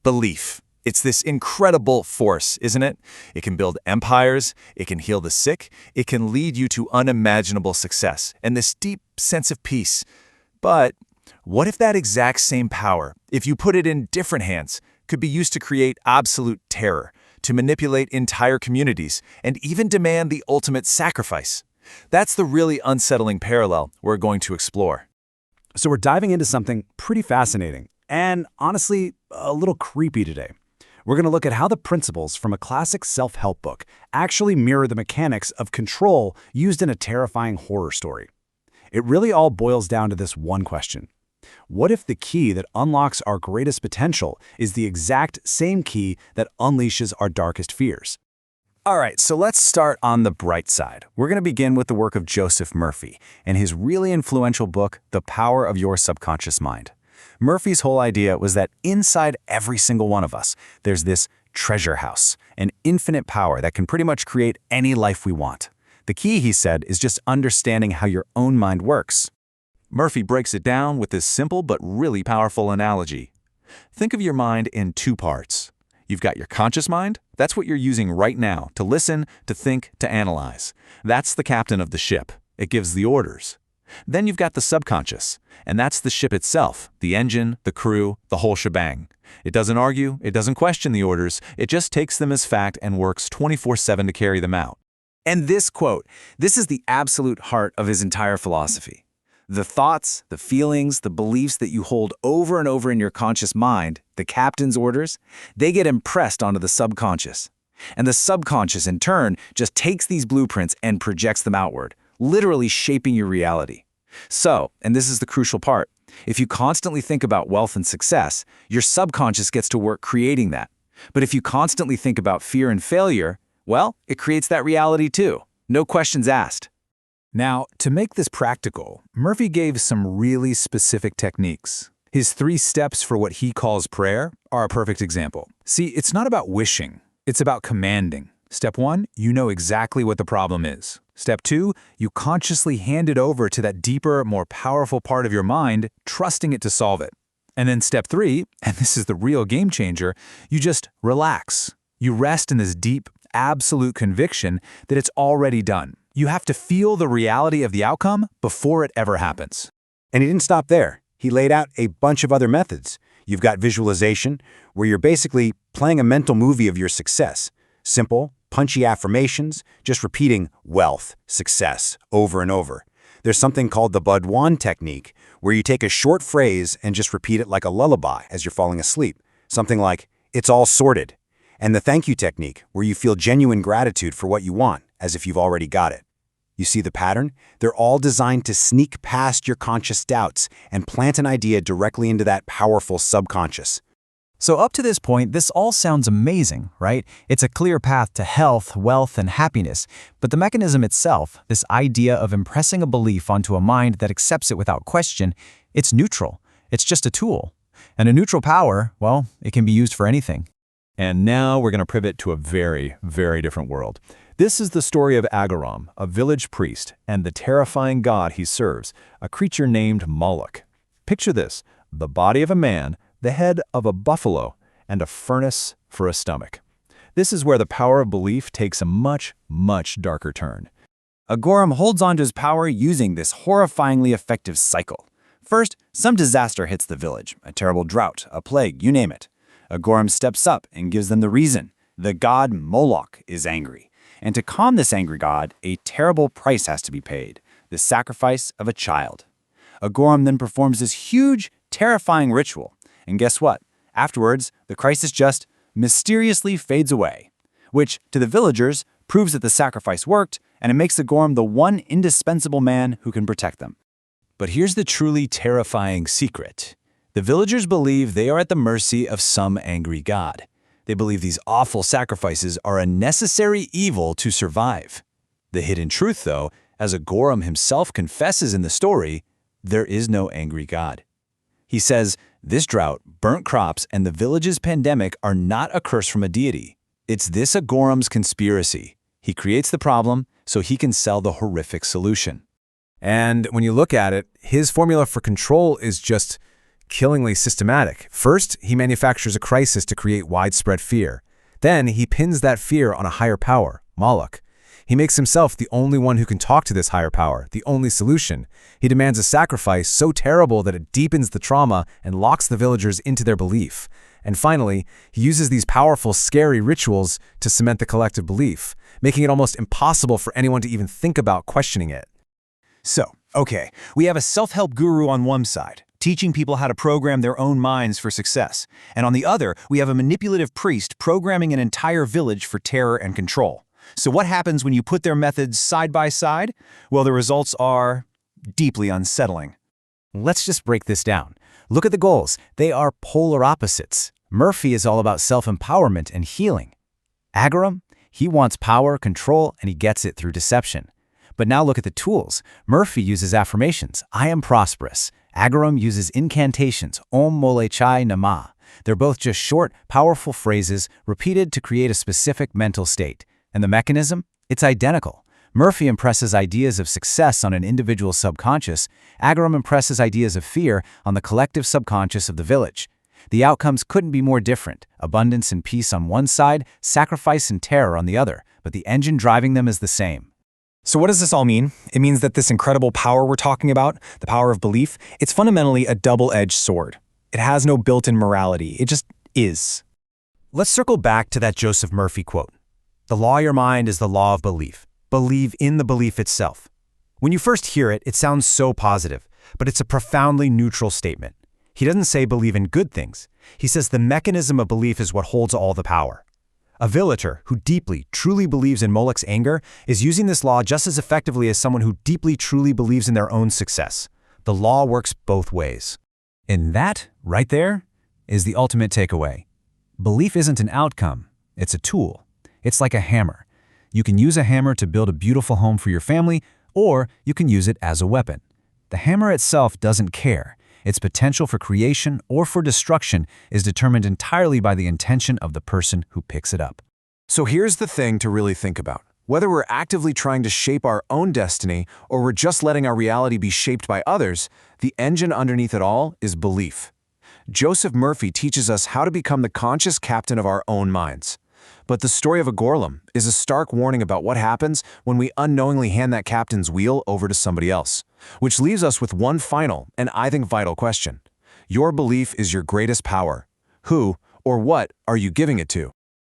Belief. It's this incredible force, isn't it? It can build empires, it can heal the sick, it can lead you to unimaginable success and this deep sense of peace. But what if that exact same power, if you put it in different hands, could be used to create absolute terror, to manipulate entire communities, and even demand the ultimate sacrifice? That's the really unsettling parallel we're going to explore. So we're diving into something pretty fascinating and, honestly, a little creepy today. We're going to look at how the principles from a classic self-help book actually mirror the mechanics of control used in a terrifying horror story. It really all boils down to this one question. What if the key that unlocks our greatest potential is the exact same key that unleashes our darkest fears? All right, so let's start on the bright side. We're going to begin with the work of Joseph Murphy and his really influential book, The Power of Your Subconscious Mind. Murphy's whole idea was that inside every single one of us, there's this treasure house, an infinite power that can pretty much create any life we want. The key, he said, is just understanding how your own mind works. Murphy breaks it down with this simple but really powerful analogy. Think of your mind in two parts. You've got your conscious mind. That's what you're using right now to listen, to think, to analyze. That's the captain of the ship. It gives the orders. Then you've got the subconscious, and that's the ship itself, the engine, the crew, the whole shebang. It doesn't argue, it doesn't question the orders, it just takes them as fact and works 24/7 to carry them out. And this quote, this is the absolute heart of his entire philosophy. The thoughts, the feelings, the beliefs that you hold over and over in your conscious mind, the captain's orders, they get impressed onto the subconscious. And the subconscious, in turn, just takes these blueprints and projects them outward, literally shaping your reality. So, and this is the crucial part, if you constantly think about wealth and success, your subconscious gets to work creating that. But if you constantly think about fear and failure, well, it creates that reality too. No questions asked. Now, to make this practical, Murphy gave some really specific techniques. His 3 steps for what he calls prayer are a perfect example. See, it's not about wishing, it's about commanding. Step 1, you know exactly what the problem is. Step 2, you consciously hand it over to that deeper, more powerful part of your mind, trusting it to solve it. And then step 3, and this is the real game changer, you just relax. You rest in this deep, absolute conviction that it's already done. You have to feel the reality of the outcome before it ever happens. And he didn't stop there. He laid out a bunch of other methods. You've got visualization, where you're basically playing a mental movie of your success. Simple, punchy affirmations, just repeating wealth, success, over and over. There's something called the Bud Wan technique, where you take a short phrase and just repeat it like a lullaby as you're falling asleep. Something like, it's all sorted. And the thank you technique, where you feel genuine gratitude for what you want, as if you've already got it. You see the pattern? They're all designed to sneak past your conscious doubts and plant an idea directly into that powerful subconscious. So up to this point, this all sounds amazing, right? It's a clear path to health, wealth, and happiness. But the mechanism itself, this idea of impressing a belief onto a mind that accepts it without question, it's neutral. It's just a tool. And a neutral power, well, it can be used for anything. And now we're going to pivot to a very, very different world. This is the story of Agaram, a village priest, and the terrifying god he serves, a creature named Moloch. Picture this, the body of a man, the head of a buffalo, and a furnace for a stomach. This is where the power of belief takes a much, much darker turn. Agaram holds on to his power using this horrifyingly effective cycle. First, some disaster hits the village, a terrible drought, a plague, you name it. Agaram steps up and gives them the reason. The god Moloch is angry. And to calm this angry god, a terrible price has to be paid, the sacrifice of a child. Agaram then performs this huge, terrifying ritual. And guess what? Afterwards, the crisis just mysteriously fades away, which, to the villagers, proves that the sacrifice worked, and it makes Agaram the one indispensable man who can protect them. But here's the truly terrifying secret. The villagers believe they are at the mercy of some angry god. They believe these awful sacrifices are a necessary evil to survive. The hidden truth, though, as Agaram himself confesses in the story, there is no angry god. He says, this drought, burnt crops, and the village's pandemic are not a curse from a deity. It's this Agaram's conspiracy. He creates the problem so he can sell the horrific solution. And when you look at it, his formula for control is just killingly systematic. First, he manufactures a crisis to create widespread fear. Then, he pins that fear on a higher power, Moloch. He makes himself the only one who can talk to this higher power, the only solution. He demands a sacrifice so terrible that it deepens the trauma and locks the villagers into their belief. And finally, he uses these powerful, scary rituals to cement the collective belief, making it almost impossible for anyone to even think about questioning it. So, okay, we have a self-help guru on one side, teaching people how to program their own minds for success. And on the other, we have a manipulative priest programming an entire village for terror and control. So what happens when you put their methods side by side? Well, the results are deeply unsettling. Let's just break this down. Look at the goals. They are polar opposites. Murphy is all about self-empowerment and healing. Agaram, he wants power, control, and he gets it through deception. But now look at the tools. Murphy uses affirmations, I am prosperous. Agaram uses incantations, Om Mole Chai Nama. They're both just short, powerful phrases repeated to create a specific mental state. And the mechanism? It's identical. Murphy impresses ideas of success on an individual subconscious. Agaram impresses ideas of fear on the collective subconscious of the village. The outcomes couldn't be more different. Abundance and peace on one side, sacrifice and terror on the other, but the engine driving them is the same. So what does this all mean? It means that this incredible power we're talking about, the power of belief, it's fundamentally a double-edged sword. It has no built-in morality. It just is. Let's circle back to that Joseph Murphy quote. The law of your mind is the law of belief. Believe in the belief itself. When you first hear it, it sounds so positive, but it's a profoundly neutral statement. He doesn't say believe in good things. He says the mechanism of belief is what holds all the power. A villager who deeply, truly believes in Moloch's anger is using this law just as effectively as someone who deeply, truly believes in their own success. The law works both ways. And that, right there, is the ultimate takeaway. Belief isn't an outcome, it's a tool. It's like a hammer. You can use a hammer to build a beautiful home for your family, or you can use it as a weapon. The hammer itself doesn't care. Its potential for creation or for destruction is determined entirely by the intention of the person who picks it up. So here's the thing to really think about. Whether we're actively trying to shape our own destiny or we're just letting our reality be shaped by others, the engine underneath it all is belief. Joseph Murphy teaches us how to become the conscious captain of our own minds. But the story of a Gorlam is a stark warning about what happens when we unknowingly hand that captain's wheel over to somebody else. Which leaves us with one final, and I think vital question. Your belief is your greatest power. Who or what are you giving it to?